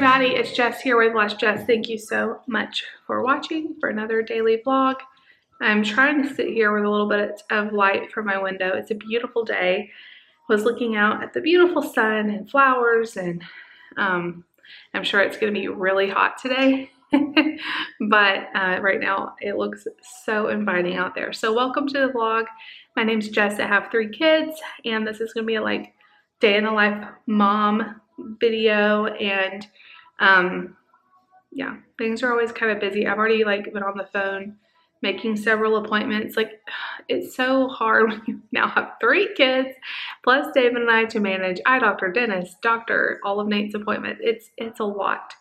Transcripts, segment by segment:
everybody, it's Jess here with Let's Jess. Thank you so much for watching for another daily vlog. I'm trying to sit here with a little bit of light from my window. It's a beautiful day. I was looking out at the beautiful sun and flowers, and I'm sure it's going to be really hot today. But right now it looks so inviting out there. So welcome to the vlog. My name's Jess. I have 3 kids, and this is going to be a like day in the life mom video. And yeah, things are always kind of busy. I've already like been on the phone making several appointments. Like, it's so hard when you now have 3 kids plus David and I to manage eye doctor, dentist, doctor, all of Nate's appointments. It's a lot.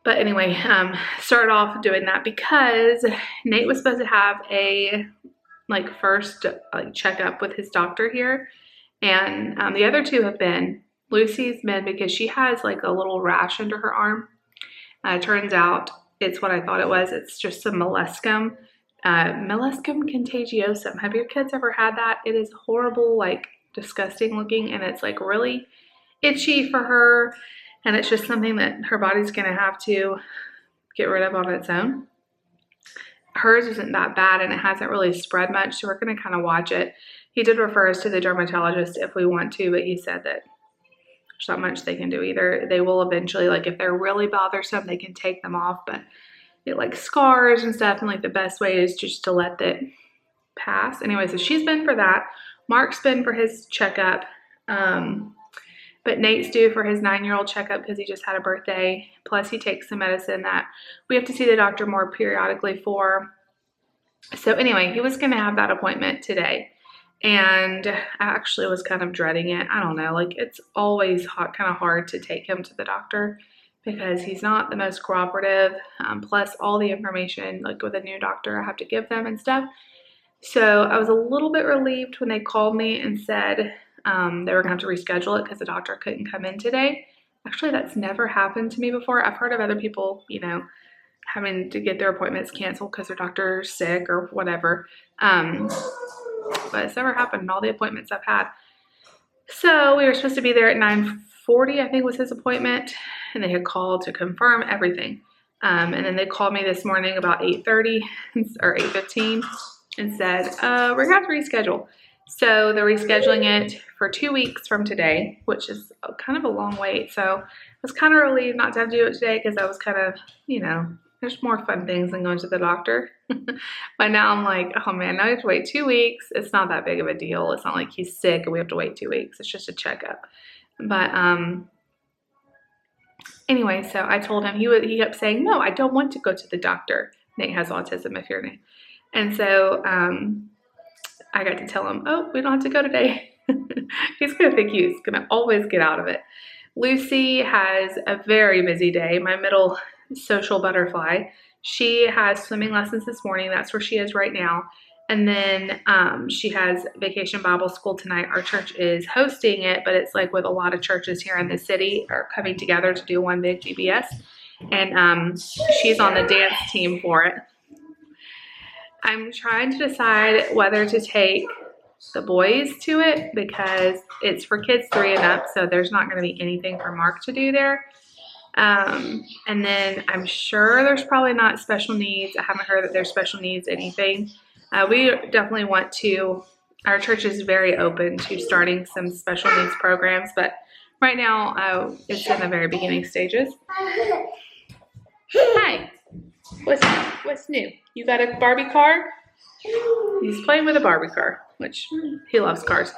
But anyway, started off doing that because Nate was supposed to have a like first like checkup with his doctor here, and the other 2 have been. Lucy's been because she has like a little rash under her arm. Turns out it's what I thought it was. It's just some molluscum, molluscum contagiosum. Have your kids ever had that? It is horrible, like disgusting looking, and it's like really itchy for her. And it's just something that her body's gonna have to get rid of on its own. Hers isn't that bad, and it hasn't really spread much, so we're gonna kind of watch it. He did refer us to the dermatologist if we want to, but he said that there's not much they can do either. They will eventually, like if they're really bothersome, they can take them off, but it like scars and stuff, and like the best way is just to let it pass. Anyway, so she's been for that. Mark's been for his checkup. But Nate's due for his 9-year-old checkup because he just had a birthday. Plus he takes some medicine that we have to see the doctor more periodically for. So anyway, he was gonna have that appointment today. And I actually was kind of dreading it. I don't know, like it's always kind of hard to take him to the doctor because he's not the most cooperative. Plus all the information, like with a new doctor, I have to give them and stuff. So I was a little bit relieved when they called me and said they were gonna have to reschedule it because the doctor couldn't come in today. Actually, that's never happened to me before. I've heard of other people, you know, having to get their appointments canceled because their doctor's sick or whatever. But it's never happened in all the appointments I've had. So we were supposed to be there at 9:40, I think was his appointment, and they had called to confirm everything. And then they called me this morning about 8:30 or 8:15 and said, we're gonna have to reschedule. So they're rescheduling it for 2 weeks from today, which is kind of a long wait. So I was kind of relieved not to have to do it today because I was kind of, you know, there's more fun things than going to the doctor. But now I'm like, oh man, now I have to wait 2 weeks. It's not that big of a deal. It's not like he's sick and we have to wait 2 weeks. It's just a checkup. But anyway, so I told him, he kept saying, no, I don't want to go to the doctor. Nate has autism, if you're Nate. And so I got to tell him, oh, we don't have to go today. He's gonna think he's gonna always get out of it. Lucy has a very busy day. My middle social butterfly. She has swimming lessons this morning. That's where she is right now. And then she has vacation Bible school tonight. Our church is hosting it, but it's like with a lot of churches here in the city are coming together to do one big VBS. And she's on the dance team for it. I'm trying to decide whether to take the boys to it because it's for kids 3 and up, so there's not going to be anything for Mark to do there. And then I'm sure there's probably not special needs. I haven't heard that there's special needs anything. We definitely want to, our church is very open to starting some special needs programs, but right now it's in the very beginning stages. Hi. What's new? You got a Barbie car? He's playing with a Barbie car, which he loves cars.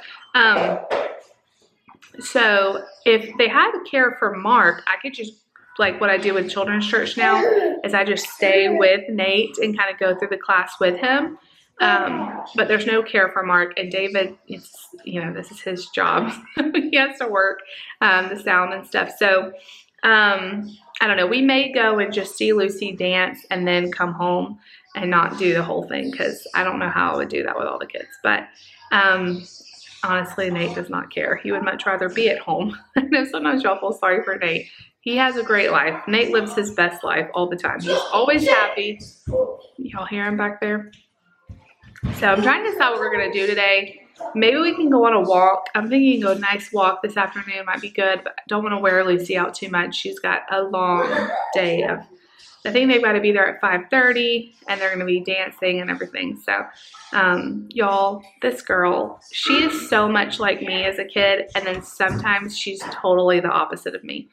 So if they had care for Mark, I could just, like what I do with children's church now, is I just stay with Nate and kind of go through the class with him. But there's no care for Mark, and David, it's, you know, this is his job. He has to work the sound and stuff. So I don't know, we may go and just see Lucy dance and then come home and not do the whole thing because I don't know how I would do that with all the kids. But honestly, Nate does not care. He would much rather be at home. I know sometimes y'all feel sorry for Nate. He has a great life. Nate lives his best life all the time. He's always happy. Y'all hear him back there? So I'm trying to decide what we're going to do today. maybe we can go on a walk. I'm thinking a nice walk this afternoon might be good, but I don't want to wear Lucy out too much. She's got a long day of, I think they've got to be there at 5:30 and they're going to be dancing and everything. So, y'all, this girl, she is so much like me as a kid, and then sometimes she's totally the opposite of me.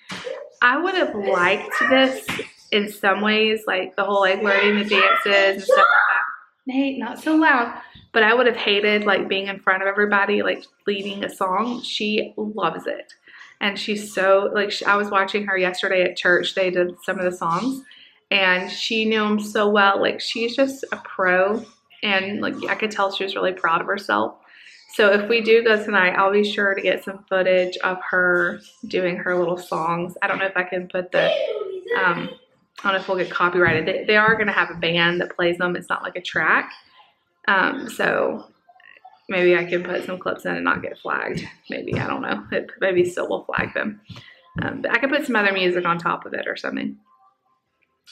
I would have liked this in some ways, like the whole like learning the dances and stuff like that. Nate, not so loud. But I would have hated like being in front of everybody, like leading a song. She loves it. And she's so, like, I was watching her yesterday at church. They did some of the songs and she knew them so well. Like, she's just a pro, and like I could tell she was really proud of herself. So if we do go tonight, I'll be sure to get some footage of her doing her little songs. I don't know if I can put the, I don't know if we'll get copyrighted. They are going to have a band that plays them. It's not like a track. So maybe I can put some clips in and not get flagged. Maybe, I don't know. It maybe still will flag them. But I could put some other music on top of it or something.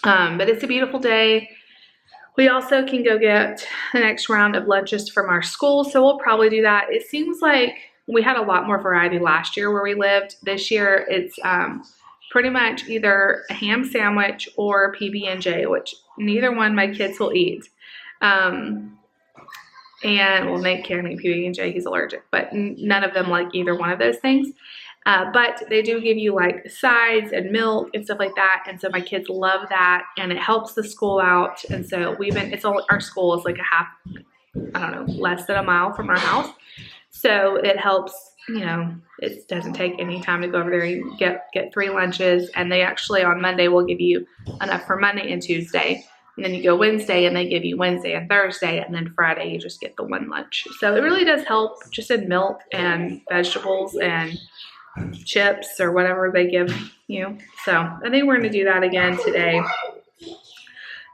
But it's a beautiful day. We also can go get the next round of lunches from our school, so we'll probably do that. It seems like we had a lot more variety last year where we lived. This year it's pretty much either a ham sandwich or PB&J, which neither one my kids will eat. And well, Nate can't eat PB&J, he's allergic, but none of them like either one of those things. But they do give you like sides and milk and stuff like that. And so my kids love that, and it helps the school out. And so our school is like a half, I don't know, less than a mile from our house. So it helps, you know, it doesn't take any time to go over there and get 3 lunches. And they actually on Monday will give you enough for Monday and Tuesday. And then you go Wednesday and they give you Wednesday and Thursday, and then Friday you just get the 1 lunch. So it really does help just in milk and vegetables and chips or whatever they give you. So I think we're going to do that again today.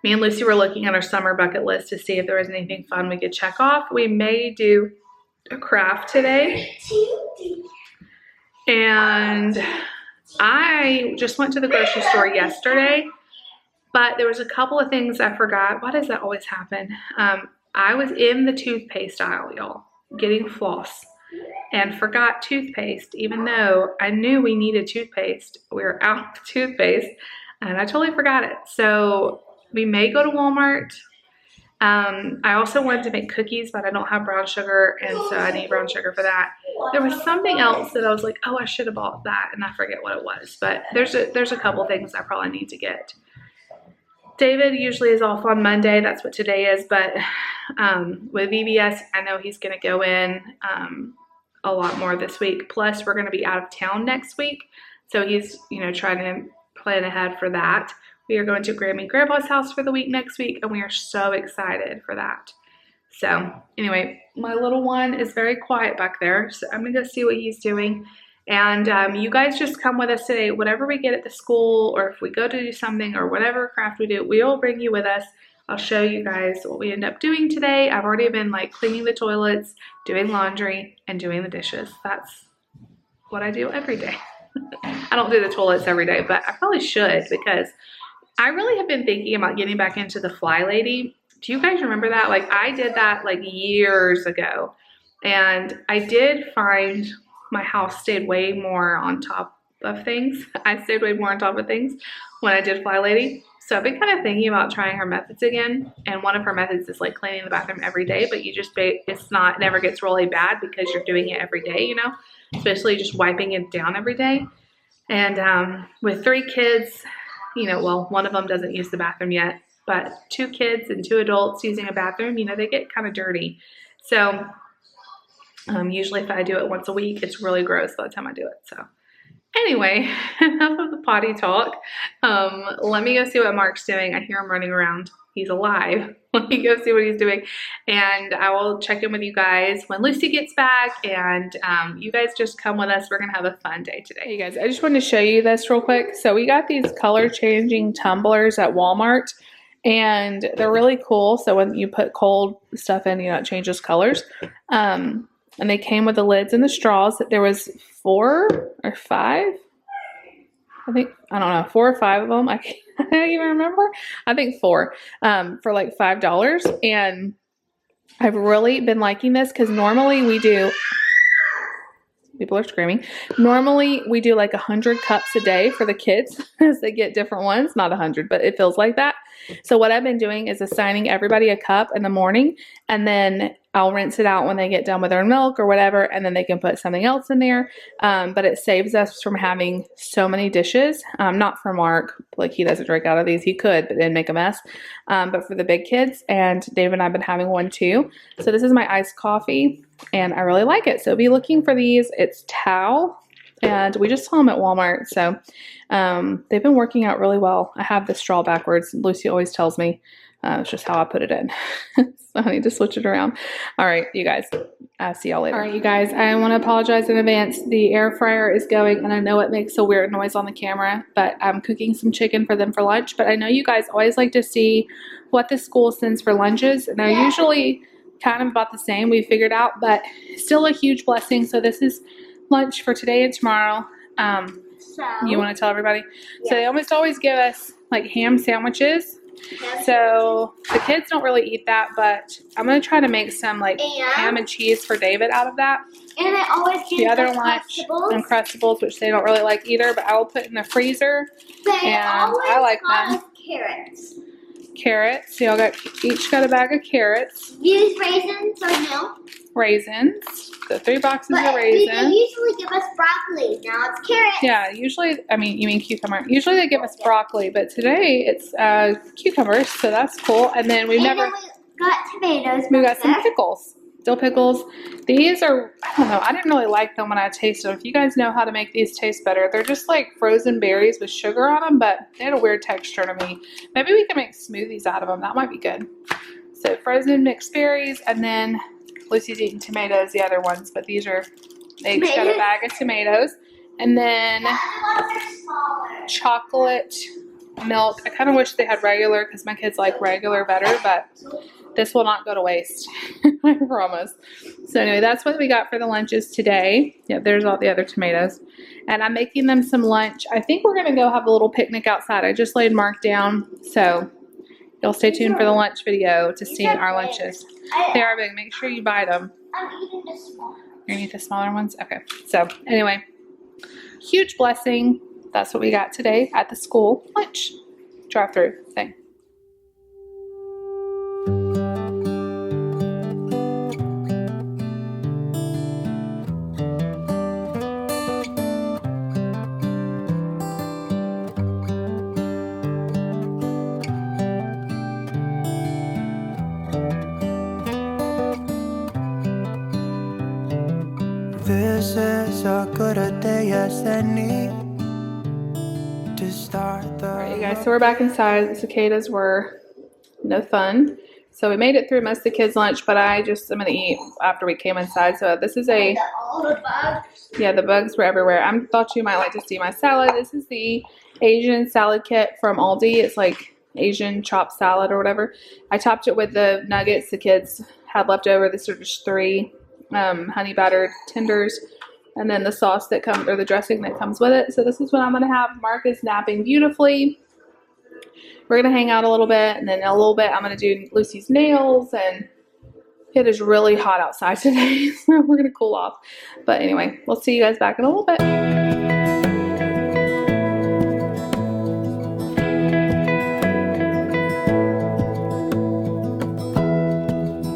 Me and Lucy were looking at our summer bucket list to see if there was anything fun we could check off. We may do a craft today. And I just went to the grocery store yesterday, but there was a couple of things I forgot. Why does that always happen? I was in the toothpaste aisle, y'all, getting floss, and forgot toothpaste, even though I knew we needed toothpaste. We were out of toothpaste, and I totally forgot it. So we may go to Walmart. I also wanted to make cookies, but I don't have brown sugar, and so I need brown sugar for that. There was something else that I was like, oh, I should have bought that, and I forget what it was. But there's a couple things I probably need to get. David usually is off on Monday. That's what today is. But with VBS, I know he's going to go in a lot more this week. Plus, we're going to be out of town next week. So he's, you know, trying to plan ahead for that. We are going to Grammy and Grandpa's house for the week next week, and we are so excited for that. So anyway, my little one is very quiet back there. So I'm going to go see what he's doing. And you guys just come with us today. Whatever we get at the school, or if we go to do something, or whatever craft we do, we will bring you with us. I'll show you guys what we end up doing today. I've already been like cleaning the toilets, doing laundry, and doing the dishes. That's what I do every day. I don't do the toilets every day, but I probably should, because I really have been thinking about getting back into the Fly Lady. Do you guys remember that? Like, I did that like years ago, and I did find my house stayed way more on top of things. I stayed way more on top of things when I did Fly Lady. So I've been kind of thinking about trying her methods again. And one of her methods is like cleaning the bathroom every day, but it never gets really bad because you're doing it every day, you know, especially just wiping it down every day. And with 3 kids, you know, well, one of them doesn't use the bathroom yet, but 2 kids and 2 adults using a bathroom, you know, they get kind of dirty. So usually if I do it once a week, it's really gross by the time I do it. So anyway, enough of the potty talk. Let me go see what Mark's doing. I hear him running around. He's alive. Let me go see what he's doing. And I will check in with you guys when Lucy gets back. And you guys just come with us. We're going to have a fun day today. Hey guys, I just wanted to show you this real quick. So we got these color changing tumblers at Walmart. And they're really cool. So when you put cold stuff in, you know, it changes colors. And they came with the lids and the straws. There was 4 or 5. I think, I don't know, 4 or 5 of them. I can't even remember. I think 4 for like $5. And I've really been liking this because normally we do, people are screaming. Normally we do like 100 cups a day for the kids as they get different ones. Not 100, but it feels like that. So what I've been doing is assigning everybody a cup in the morning, and then I'll rinse it out when they get done with their milk or whatever, and then they can put something else in there. But it saves us from having so many dishes. Not for Mark, like he doesn't drink out of these. He could, but then make a mess. But for the big kids, and Dave and I have been having one too. So this is my iced coffee, and I really like it. So be looking for these. It's Tao, and we just saw them at Walmart. So they've been working out really well. I have the straw backwards. Lucy always tells me it's just how I put it in. So I need to switch it around. All right, you guys. I'll see y'all later. All right, you guys. I want to apologize in advance. The air fryer is going, and I know it makes a weird noise on the camera, but I'm cooking some chicken for them for lunch. But I know you guys always like to see what the school sends for lunches, and they're usually kind of about the same, we figured out, but still a huge blessing. So this is lunch for today and tomorrow. You want to tell everybody? Yeah. So they almost always give us like ham sandwiches. So the kids don't really eat that, but I'm going to try to make some like ham and cheese for David out of that. And I always get the other lunch, Uncrustables, which they don't really like either, but I will put in the freezer. And I like them. Carrots. So y'all each got a bag of carrots. Use raisins or no? Raisins. So 3 boxes of raisins. They usually give us broccoli. Now it's carrots. Yeah, usually, I mean, you mean cucumber. Usually they give us broccoli, but today it's cucumbers, so that's cool. And then we got tomatoes. We got some pickles. Dill pickles. These are, I don't know, I didn't really like them when I tasted them. If you guys know how to make these taste better, they're just like frozen berries with sugar on them, but they had a weird texture to me. Maybe we can make smoothies out of them. That might be good. So frozen mixed berries, and then Lucy's eating tomatoes, the other ones, but these are, they each got a bag of tomatoes. And then chocolate milk. I kind of wish they had regular because my kids like regular better, but this will not go to waste. I promise. So anyway, that's what we got for the lunches today. Yeah, there's all the other tomatoes. And I'm making them some lunch. I think we're going to go have a little picnic outside. I just laid Mark down. So you'll stay tuned for the lunch video to see our lunches. They are big. Make sure you buy them. I'm eating the small ones. You're going to eat the smaller ones? Okay. So anyway, huge blessing. That's what we got today at the school lunch drive-through thing. This is a good a day as any to start the... Alright, you guys, so we're back inside. The cicadas were no fun. So we made it through most of the kids' lunch, but I'm going to eat after we came inside. So this is a... All the bugs. Yeah, the bugs were everywhere. I thought you might like to see my salad. This is the Asian salad kit from Aldi. It's like Asian chopped salad or whatever. I topped it with the nuggets the kids had left over. These are just 3 honey battered tenders, and then the sauce that comes, or the dressing that comes with it. So this is what I'm going to have. Mark is napping beautifully. We're going to hang out a little bit, and then in a little bit I'm going to do Lucy's nails, and it is really hot outside today, so we're going to cool off. But anyway, we'll see you guys back in a little bit.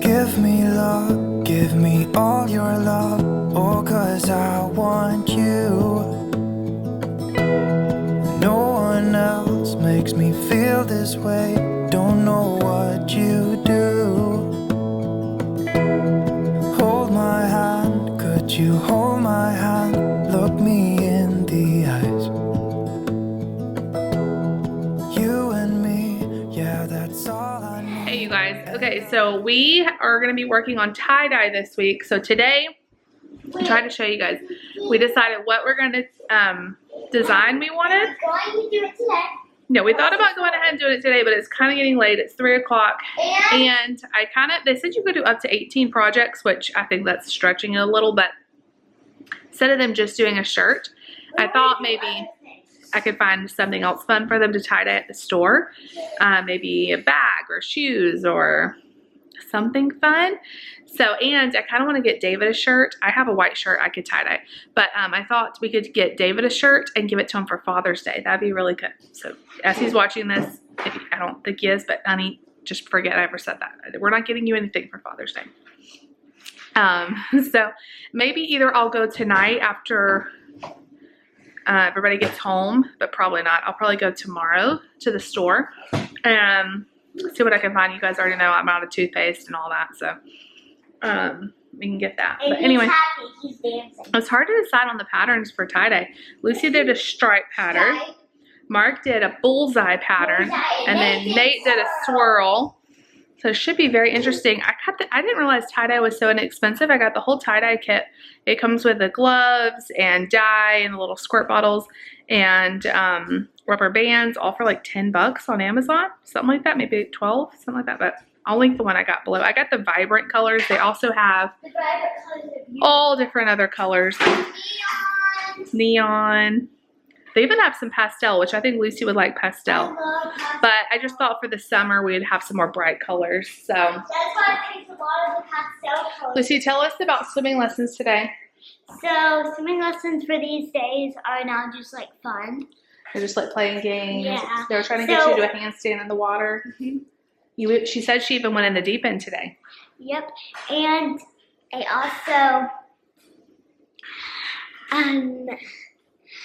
Give me love, give me all your love, oh, 'cause I want you. No one else makes me feel this way, don't know what you do. Hold my hand, could you hold my hand, look me in the eyes. You and me, yeah, that's all I need. Hey you guys, okay, so we are going to be working on tie-dye this week. So today, I'm trying to show you guys, we decided what we're going to design we wanted. Going to do it today. No, we thought about going ahead and doing it today, but it's kind of getting late. It's 3 o'clock. And they said you could do up to 18 projects, which I think that's stretching it a little, but instead of them just doing a shirt, I thought maybe I could find something else fun for them to tie-dye at the store. Maybe a bag or shoes or something fun. So, and I kind of want to get David a shirt. I have a white shirt I could tie-dye, but I thought we could get David a shirt and give it to him for Father's Day. That'd be really good. So as he's watching this, I don't think he is, but honey, just forget I ever said that. We're not getting you anything for Father's Day. So maybe either I'll go tonight after everybody gets home, but probably not. I'll probably go tomorrow to the store and see what I can find. You guys already know I'm out of toothpaste and all that, so we can get that. And but anyway, he's happy. He's dancing. it's hard to decide on the patterns for tie-dye. Lucy did a stripe pattern. Right? Mark did a bullseye pattern, Bullseye, and then Nate did a swirl. So it should be very interesting. I didn't realize tie-dye was so inexpensive. I got the whole tie-dye kit. It comes with the gloves and dye and the little squirt bottles and rubber bands, all for like $10 on Amazon, something like that, maybe 12, something like that. But I'll link the one I got below. I got the vibrant colors. They also have The vibrant colors are beautiful. all different other colors. Neon. They even have some pastel, which I think Lucy would like pastel. I love pastel. But I just thought for the summer we'd have some more bright colors. So, That's why I picked a lot of the pastel colors. Lucy, tell us about swimming lessons today. So swimming lessons for these days are now just like fun. They're just like playing games. Yeah. They were trying to get you to do a handstand in the water. She said she even went in the deep end today. Yep. And I also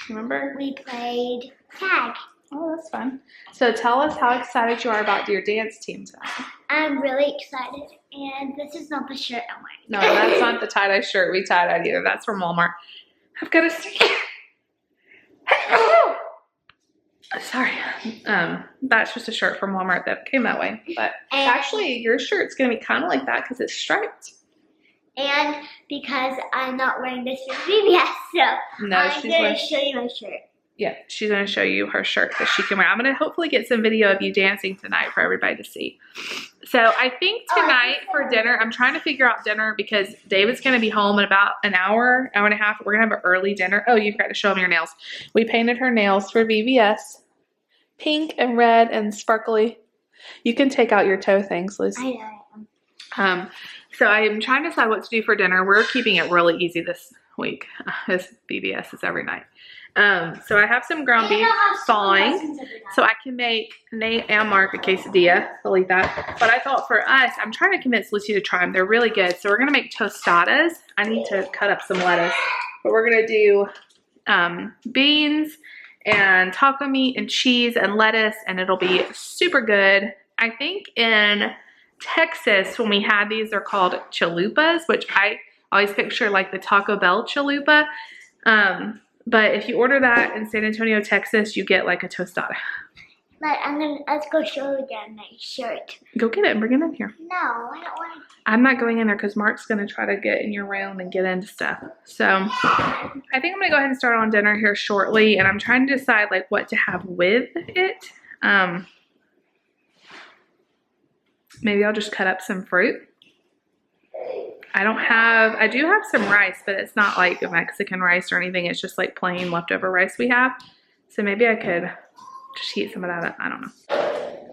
Remember? we played tag. Oh, that's fun. So tell us how excited you are about your dance team tonight. I'm really excited. And this is not the shirt I'm wearing. No, that's not the tie-dye shirt we tie-dyed either. That's from Walmart. I've got a sorry. That's just a shirt from Walmart that came that way. But And- actually, your shirt's going to be kind of like that because it's striped. And because I'm not wearing this shirt VBS, so No, I'm she's going wearing... to show you my shirt. Yeah, she's going to show you her shirt that she can wear. I'm going to hopefully get some video of you dancing tonight for everybody to see. So I think tonight for dinner, I'm trying to figure out dinner because David's going to be home in about an hour, hour and a half. We're going to have an early dinner. Oh, you've got to show them your nails. We painted her nails for VBS. Pink and red and sparkly. You can take out your toe things, Liz. I know. So I'm trying to decide what to do for dinner. We're keeping it really easy this week. This VBS is every night. So I have some ground beef thawing, so I can make Nate and Mark a quesadilla. They'll eat that. But I thought for us, I'm trying to convince Lucy to try them. They're really good. So we're gonna make tostadas. I need to cut up some lettuce, but we're gonna do beans and taco meat and cheese and lettuce, and it'll be super good. I think in Texas, when we had these, they're called chalupas, which I always picture like the Taco Bell chalupa. But if you order that in San Antonio, Texas, you get like a tostada. But let's go show you again my shirt. Go get it and bring it in here. No, I don't want to. I'm not going in there because Mark's going to try to get in your room and get into stuff. So I think I'm going to go ahead and start on dinner here shortly. And I'm trying to decide like what to have with it. Maybe I'll just cut up some fruit. I do have some rice, but it's not like Mexican rice or anything. It's just like plain leftover rice we have. So maybe I could just heat some of that up. I don't know.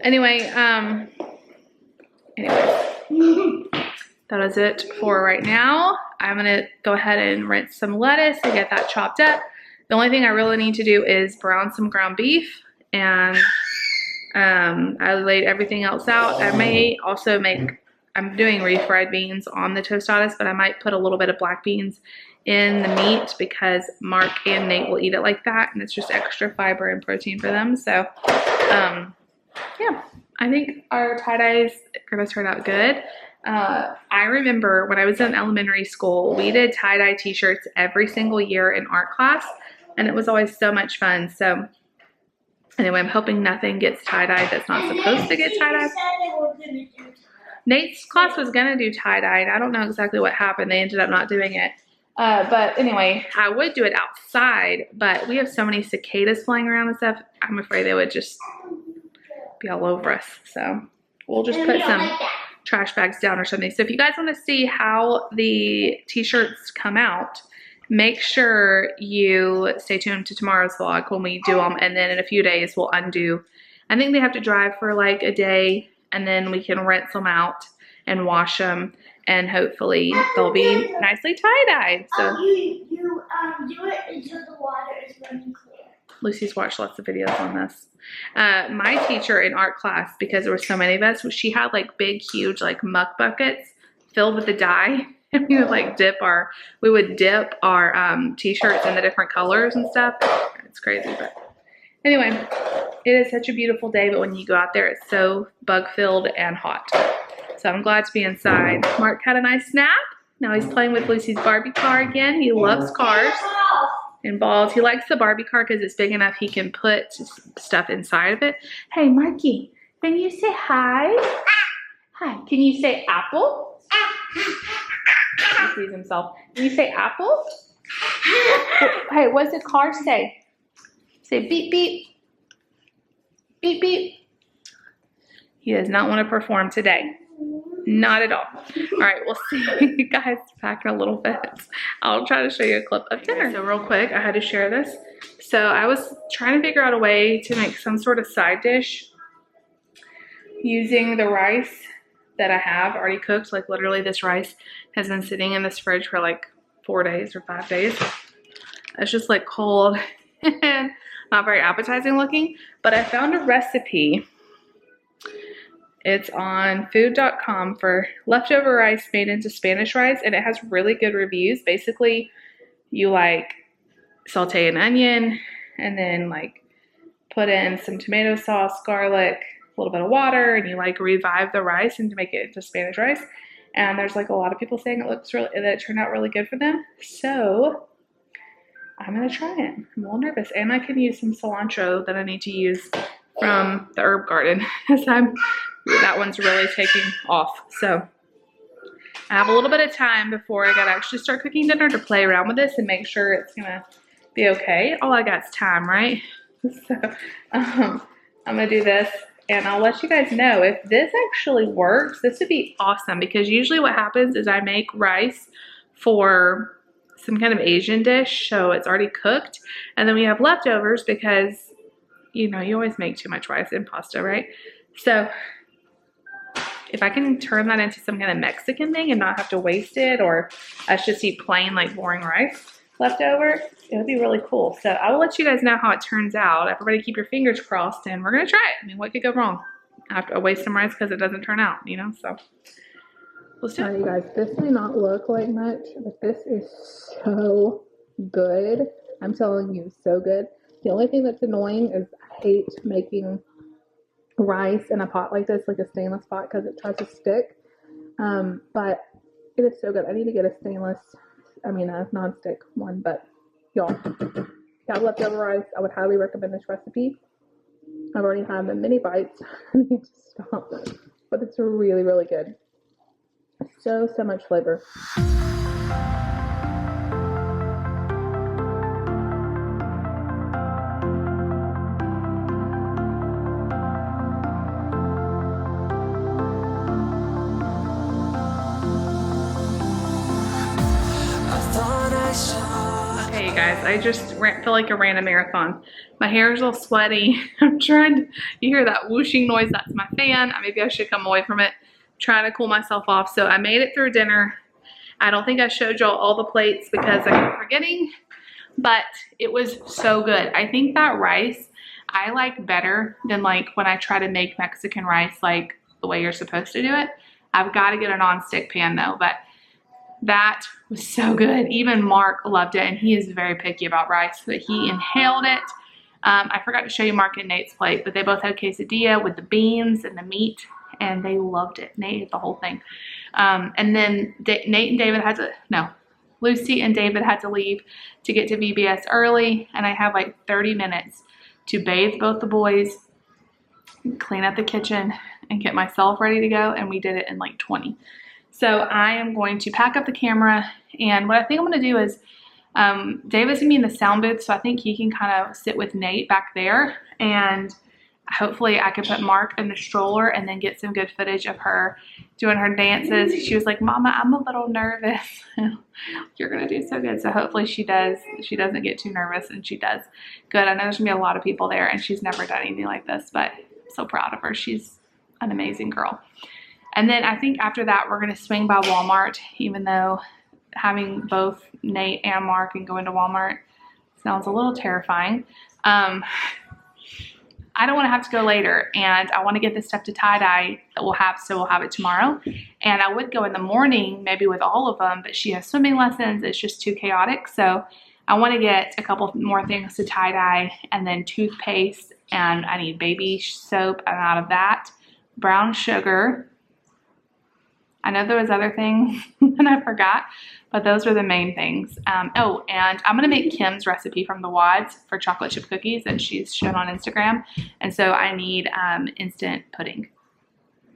Anyway, that is it for right now. I'm gonna go ahead and rinse some lettuce and get that chopped up. The only thing I really need to do is brown some ground beef, and I laid everything else out. I may also I'm doing refried beans on the tostadas, but I might put a little bit of black beans in the meat because Mark and Nate will eat it like that, and it's just extra fiber and protein for them. So yeah, I think our tie-dyes are gonna turn out good. I remember when I was in elementary school, we did tie-dye t-shirts every single year in art class, and it was always so much fun. So anyway, I'm hoping nothing gets tie-dyed that's not supposed to get tie-dyed. Nate's class was gonna do tie-dye. I don't know exactly what happened. They ended up not doing it. But anyway, I would do it outside, but we have so many cicadas flying around and stuff. I'm afraid they would just be all over us. So we'll just put some trash bags down or something. So if you guys want to see how the t-shirts come out, make sure you stay tuned to tomorrow's vlog when we do them. And then in a few days, we'll undo. I think they have to dry for like a day, and then we can rinse them out and wash them, and hopefully they'll be nicely tie-dyed. So you do it until the water is running clear. Lucy's watched lots of videos on this. My teacher in art class, because there were so many of us, she had like big, huge like muck buckets filled with the dye. And we would like dip our t-shirts in the different colors and stuff. It's crazy, but anyway, it is such a beautiful day, but when you go out there, it's so bug-filled and hot. So I'm glad to be inside. Mark had a nice nap. Now he's playing with Lucy's Barbie car again. He loves cars and balls. He likes the Barbie car because it's big enough he can put stuff inside of it. Hey, Marky, can you say hi? Hi. Can you say apple? He sees himself. Can you say apple? Hey, what's the car say? Say beep, beep. Beep, beep. He does not want to perform today. Not at all. All right, we'll see you guys back in a little bit. I'll try to show you a clip of dinner. So real quick, I had to share this. So I was trying to figure out a way to make some sort of side dish using the rice that I have already cooked. Like literally this rice has been sitting in this fridge for like 4 days or 5 days. It's just like cold and not very appetizing looking, but I found a recipe. It's on food.com for leftover rice made into Spanish rice, and it has really good reviews. Basically, you like saute an onion and then like put in some tomato sauce, garlic, a little bit of water, and you like revive the rice and to make it into Spanish rice. And there's like a lot of people saying that it turned out really good for them. So I'm gonna try it. I'm a little nervous, and I can use some cilantro that I need to use from the herb garden as that one's really taking off. So I have a little bit of time before I gotta actually start cooking dinner to play around with this and make sure it's gonna be okay. All I got is time, right? So I'm gonna do this, and I'll let you guys know if this actually works. This would be awesome, because usually what happens is I make rice for some kind of Asian dish, so it's already cooked, and then we have leftovers because, you know, you always make too much rice in pasta, right? So if I can turn that into some kind of Mexican thing and not have to waste it, or us just eat plain like boring rice left over, it would be really cool. So I will let you guys know how it turns out. Everybody keep your fingers crossed, and we're gonna try it. I mean, what could go wrong? I have to waste some rice because it doesn't turn out, you know, so let's do it. You guys, this may not look like much, but this is so good. I'm telling you, so good. The only thing that's annoying is I hate making rice in a pot like this, like a stainless pot, because it tries to stick. But it is so good. I need to get a non-stick one, but y'all, if you have leftover rice, I would highly recommend this recipe. I've already had the mini bites. I need to stop, but it's really, really good. So much flavor. Hey you guys, I just feel like I ran a marathon. My hair is all sweaty. I'm trying to, you hear that whooshing noise, that's my fan. Maybe I should come away from it. I'm trying to cool myself off. So I made it through dinner. I don't think I showed y'all all the plates because I kept forgetting, but it was so good. I think that rice I like better than like when I try to make Mexican rice like the way you're supposed to do it. I've got to get a non-stick pan though, but that was so good. Even Mark loved it, and he is very picky about rice, but he inhaled it. I forgot to show you Mark and Nate's plate, but they both had quesadilla with the beans and the meat, and they loved it. Nate ate the whole thing. And then Nate and David had to, no, Lucy and David had to leave to get to VBS early, and I have like 30 minutes to bathe both the boys, clean up the kitchen, and get myself ready to go, and we did it in like 20. So I am going to pack up the camera, and what I think I'm going to do is David's going to be in the sound booth, so I think he can kind of sit with Nate back there, and hopefully I can put Mark in the stroller and then get some good footage of her doing her dances. She was like, Mama, I'm a little nervous. You're going to do so good. So hopefully she doesn't get too nervous, and she does good. I know there's going to be a lot of people there, and she's never done anything like this, but I'm so proud of her. She's an amazing girl. And then I think after that, we're going to swing by Walmart, even though having both Nate and Mark and going to Walmart sounds a little terrifying. I don't want to have to go later, and I want to get this stuff to tie-dye that we'll have, so we'll have it tomorrow. And I would go in the morning, maybe with all of them, but she has swimming lessons. It's just too chaotic. So I want to get a couple more things to tie-dye, and then toothpaste, and I need baby soap. I'm out of that. Brown sugar. I know there was other things and I forgot, but those were the main things. Oh, and I'm going to make Kim's recipe from the Wads for chocolate chip cookies that she's shown on Instagram. And so I need instant pudding.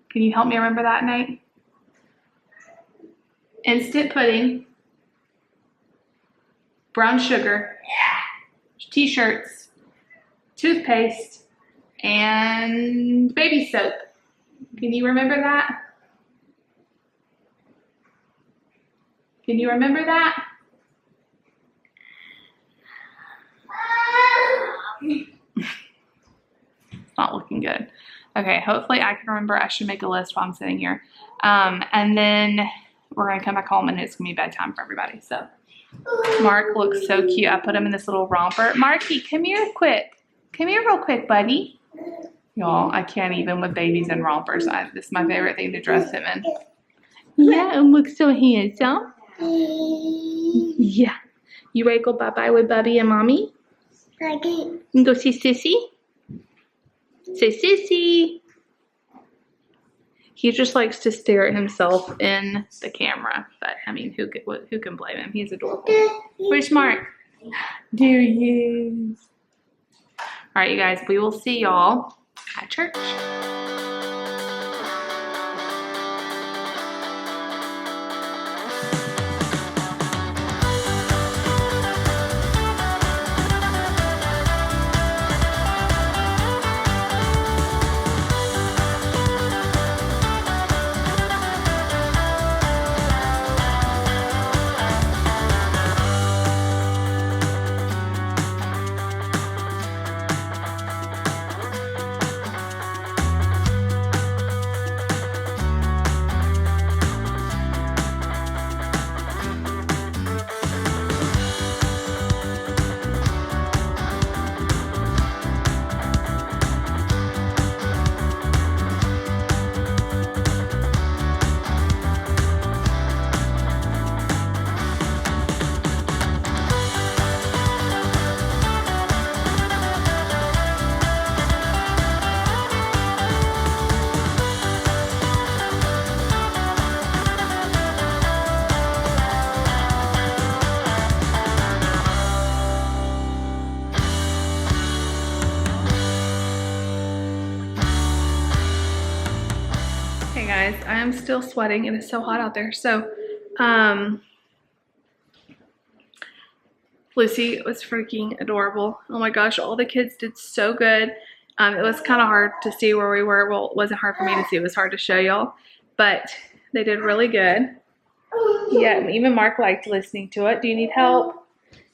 Can you help me remember that, Nate? Instant pudding, brown sugar, t-shirts, toothpaste, and baby soap. Can you remember that? Can you remember that? It's not looking good. Okay, hopefully I can remember. I should make a list while I'm sitting here. And then we're going to come back home and it's going to be bedtime for everybody. So Mark looks so cute. I put him in this little romper. Marky, come here quick. Come here real quick, buddy. Y'all, I can't even with babies and rompers. This is my favorite thing to dress him in. Yeah, and look so handsome. Yeah. You ready to go bye-bye with Bubby and Mommy? Okay. You can go see Sissy? Say Sissy. He just likes to stare at himself in the camera. But, I mean, who can blame him? He's adorable. Where's Mark? There he is. All right, you guys. We will see y'all at church. Hey guys, I am still sweating. It is so hot out there. So, Lucy was freaking adorable. Oh my gosh, all the kids did so good. It was kind of hard to see where we were. Well, it wasn't hard for me to see. It was hard to show y'all. But they did really good. Yeah, even Mark liked listening to it. Do you need help?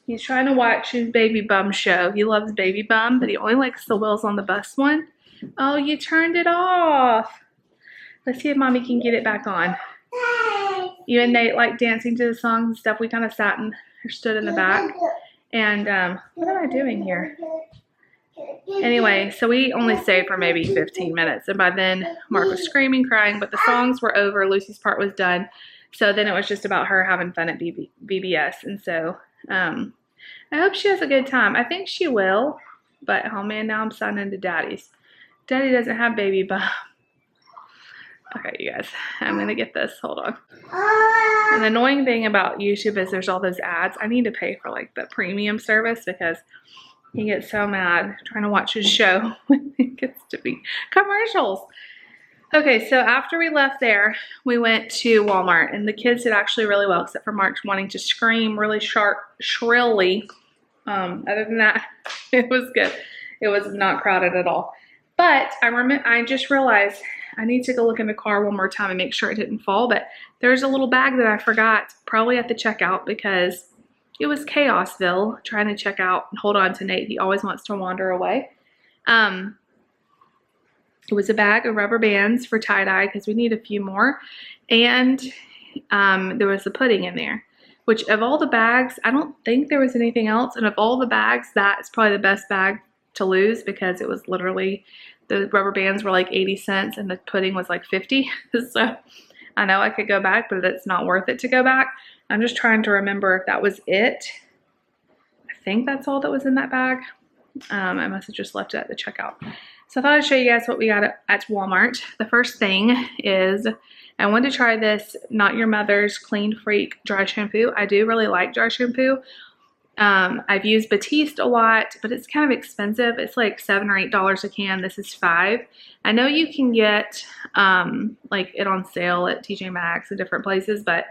He's trying to watch his Baby Bum show. He loves Baby Bum, but he only likes the Wheels on the Bus one. Oh, you turned it off. Let's see if Mommy can get it back on. You and Nate like dancing to the songs and stuff. We kind of sat and stood in the back. And what am I doing here? Anyway, so we only stayed for maybe 15 minutes. And by then, Mark was screaming, crying. But the songs were over. Lucy's part was done. So then it was just about her having fun at BBS. And so I hope she has a good time. I think she will. But, oh man, now I'm signed into Daddy's. Daddy doesn't have Baby Bum. Okay, you guys, I'm going to get this. Hold on. And the annoying thing about YouTube is there's all those ads. I need to pay for, like, the premium service because he gets so mad trying to watch his show when it gets to be commercials. Okay, so after we left there, we went to Walmart. And the kids did actually really well, except for Mark wanting to scream really shrilly. Other than that, it was good. It was not crowded at all. But I just realized I need to go look in the car one more time and make sure it didn't fall. But there's a little bag that I forgot, probably at the checkout, because it was Chaosville trying to check out and hold on to Nate. He always wants to wander away. It was a bag of rubber bands for tie-dye because we need a few more. And there was the pudding in there, which of all the bags, I don't think there was anything else. And of all the bags, that's probably the best bag to lose because it was literally, the rubber bands were like 80 cents and the pudding was like 50. So I know I could go back, but it's not worth it to go back. I'm just trying to remember if that was it. I think that's all that was in that bag. I must have just left it at the checkout. So I thought I'd show you guys what we got at Walmart. The first thing is I wanted to try this Not Your Mother's Clean Freak dry shampoo. I do really like dry shampoo. I've used Batiste a lot, but it's kind of expensive. It's like $7 or $8 a can. This is $5. I know you can get like it on sale at TJ Maxx and different places, but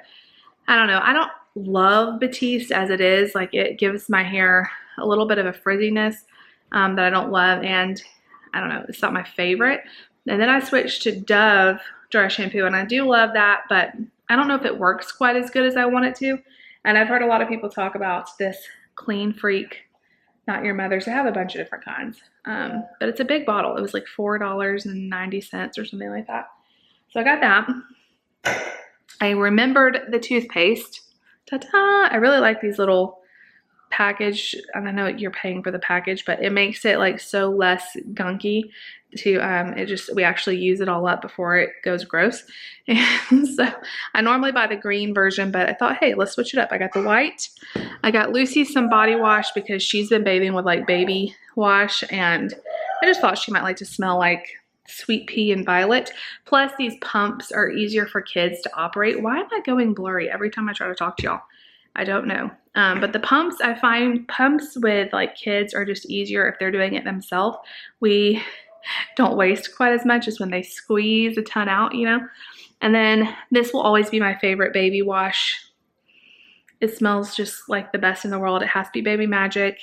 I don't know. I don't love Batiste as it is. Like it gives my hair a little bit of a frizziness that I don't love, and I don't know, it's not my favorite. And then I switched to Dove dry shampoo, and I do love that, but I don't know if it works quite as good as I want it to. And I've heard a lot of people talk about this Clean Freak Not Your Mother's. I have a bunch of different kinds, but it's a big bottle. It was like $4.90 or something like that. So I got that. I remembered the toothpaste. Ta-da! I really like these little package, and I know you're paying for the package, but it makes it like so less gunky to we actually use it all up before it goes gross. And so I normally buy the green version, but I thought, hey, let's switch it up. I got the white. I got Lucy some body wash because she's been bathing with like baby wash, and I just thought she might like to smell like sweet pea and violet. Plus these pumps are easier for kids to operate. Why am I going blurry every time I try to talk to y'all? I don't know. But the pumps, I find pumps with like kids are just easier if they're doing it themselves. We don't waste quite as much as when they squeeze a ton out, you know. And then this will always be my favorite baby wash. It smells just like the best in the world. It has to be Baby Magic.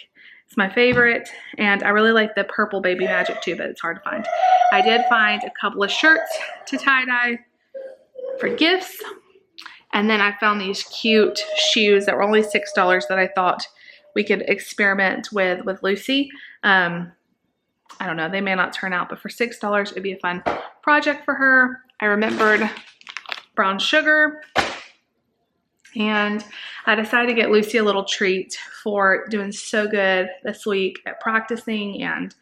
It's my favorite. And I really like the purple Baby Magic too, but it's hard to find. I did find a couple of shirts to tie-dye for gifts. And then I found these cute shoes that were only $6 that I thought we could experiment with Lucy. I don't know, they may not turn out, but for $6, it'd be a fun project for her. I remembered brown sugar, and I decided to get Lucy a little treat for doing so good this week at practicing and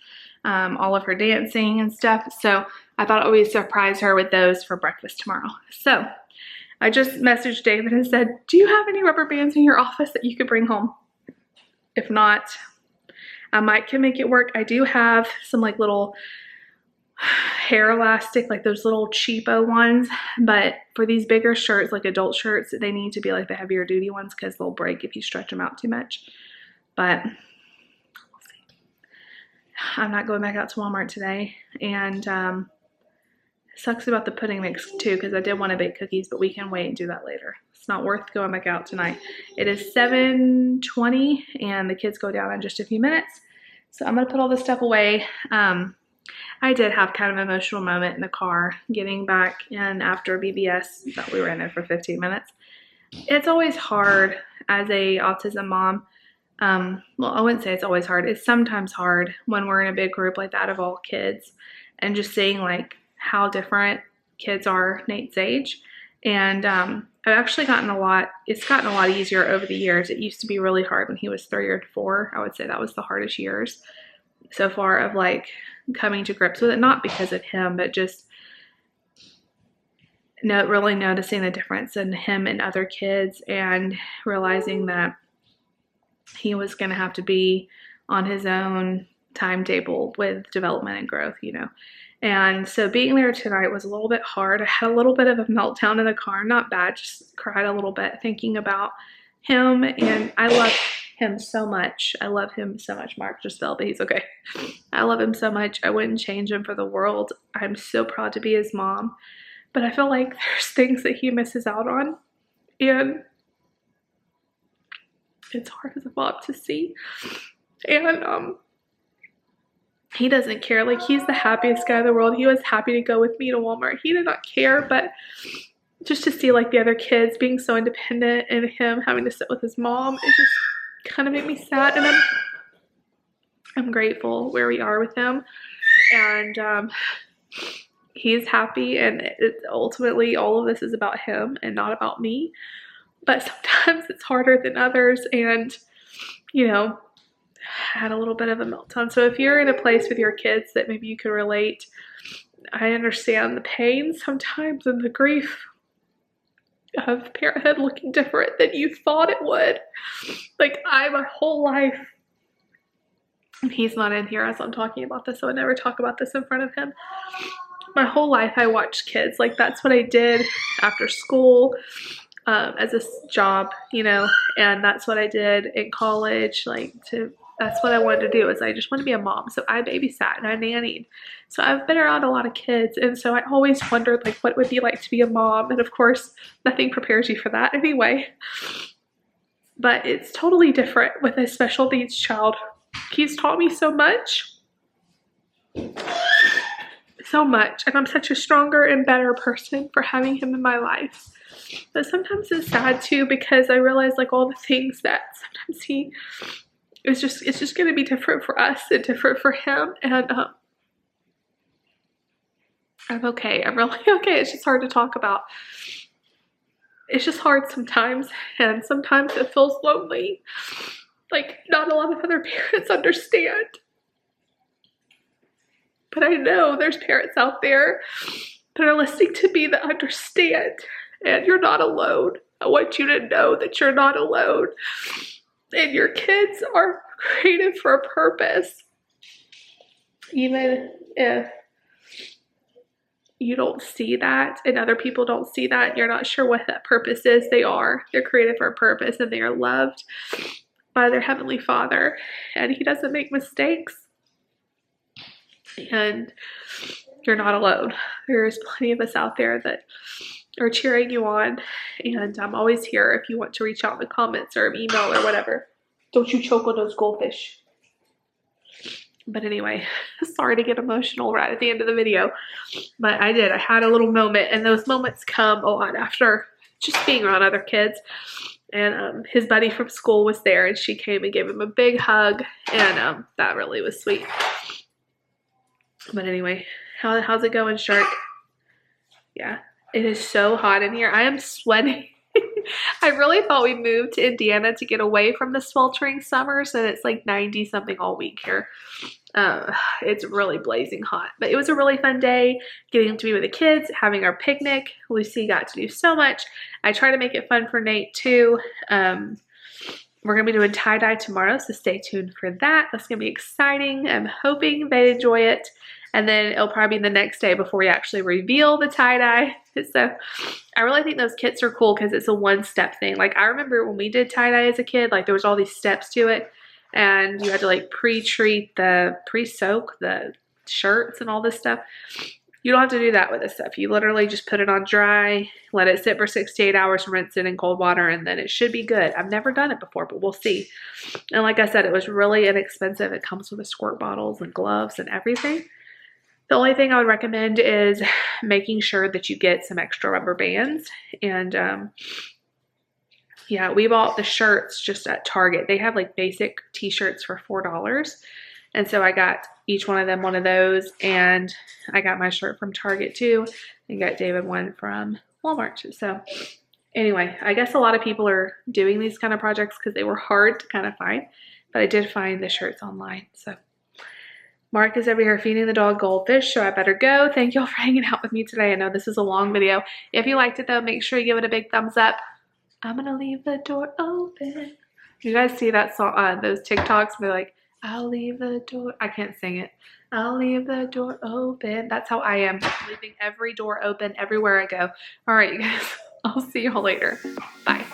all of her dancing and stuff. So I thought I would surprise her with those for breakfast tomorrow. So I just messaged David and said, do you have any rubber bands in your office that you could bring home? If not, I might can make it work. I do have some like little hair elastic, like those little cheapo ones, but for these bigger shirts, like adult shirts, they need to be like the heavier duty ones because they'll break if you stretch them out too much. But we'll see. I'm not going back out to Walmart today, and it sucks about the pudding mix too because I did want to bake cookies, but we can wait and do that later. It's not worth going back out tonight. It is 7:20 and the kids go down in just a few minutes. So I'm going to put all this stuff away. I did have kind of an emotional moment in the car getting back in after BBS, but we were in there for 15 minutes. It's always hard as a autism mom. Well, I wouldn't say it's always hard. It's sometimes hard when we're in a big group like that of all kids and just seeing like how different kids are Nate's age. And I've actually it's gotten a lot easier over the years. It used to be really hard when he was 3 or 4. I would say that was the hardest years so far of like coming to grips with it, not because of him, but just really noticing the difference in him and other kids and realizing that he was going to have to be on his own timetable with development and growth, you know. And so being there tonight was a little bit hard. I had a little bit of a meltdown in the car, not bad, just cried a little bit thinking about him, and I love him so much. I love him so much. Mark just fell, but he's okay. I love him so much. I wouldn't change him for the world. I'm so proud to be his mom, but I feel like there's things that he misses out on, and it's hard as a mom to see. And he doesn't care. Like, he's the happiest guy in the world. He was happy to go with me to Walmart. He did not care, but just to see like the other kids being so independent and him having to sit with his mom, it just kind of made me sad. And I'm grateful where we are with him. And he's happy, and it's ultimately all of this is about him and not about me. But sometimes it's harder than others, and you know, had a little bit of a meltdown. So if you're in a place with your kids that maybe you can relate, I understand the pain sometimes and the grief of parenthood looking different than you thought it would. Like, my whole life, and he's not in here as I'm talking about this, so I never talk about this in front of him. My whole life I watched kids. Like, that's what I did after school, as a job, you know, and that's what I did in college. That's what I wanted to do, is I just wanted to be a mom. So I babysat and I nannied. So I've been around a lot of kids, and so I always wondered like what it would be like to be a mom. And of course, nothing prepares you for that anyway. But it's totally different with a special needs child. He's taught me so much. So much. And I'm such a stronger and better person for having him in my life. But sometimes it's sad too, because I realize like all the things that sometimes it's just going to be different for us and different for him. And I'm okay. I'm really okay. It's just hard to talk about. It's just hard sometimes, and sometimes it feels lonely. Like, not a lot of other parents understand. But I know there's parents out there that are listening to me that understand, and you're not alone. I want you to know that you're not alone, and your kids are created for a purpose. Even if you don't see that and other people don't see that, you're not sure what that purpose is, they're created for a purpose, and they are loved by their Heavenly Father, and He doesn't make mistakes. And you're not alone. There's plenty of us out there that are cheering you on, and I'm always here if you want to reach out in the comments or email or whatever. Don't you choke on those goldfish. But anyway, sorry to get emotional right at the end of the video, but I had a little moment, and those moments come a lot after just being around other kids. And his buddy from school was there, and she came and gave him a big hug, and that really was sweet. But anyway, how's it going, Shark? Yeah, it is so hot in here. I am sweating. I really thought we moved to Indiana to get away from the sweltering summers, and it's like 90 something all week here. It's really blazing hot, but it was a really fun day getting to be with the kids, having our picnic. Lucy got to do so much. I try to make it fun for Nate too. We're going to be doing tie-dye tomorrow, so stay tuned for that. That's going to be exciting. I'm hoping they enjoy it. And then it'll probably be the next day before we actually reveal the tie-dye. So I really think those kits are cool because it's a one-step thing. Like, I remember when we did tie-dye as a kid, like there was all these steps to it. And you had to like pre-soak the shirts and all this stuff. You don't have to do that with this stuff. You literally just put it on dry, let it sit for 6 to 8 hours, rinse it in cold water, and then it should be good. I've never done it before, but we'll see. And like I said, it was really inexpensive. It comes with the squirt bottles and gloves and everything. The only thing I would recommend is making sure that you get some extra rubber bands. And yeah, we bought the shirts just at Target. They have like basic t-shirts for $4. And so I got each one of them one of those, and I got my shirt from Target too, and got David one from Walmart. So anyway, I guess a lot of people are doing these kind of projects because they were hard to kind of find, but I did find the shirts online. So Mark is over here feeding the dog goldfish, so I better go. Thank you all for hanging out with me today. I know this is a long video. If you liked it though, make sure you give it a big thumbs up. I'm gonna leave the door open. You guys see that song, those TikToks? They're like, I'll leave the door. I can't sing it. I'll leave the door open. That's how I am. Leaving every door open everywhere I go. All right, you guys. I'll see y'all later. Bye.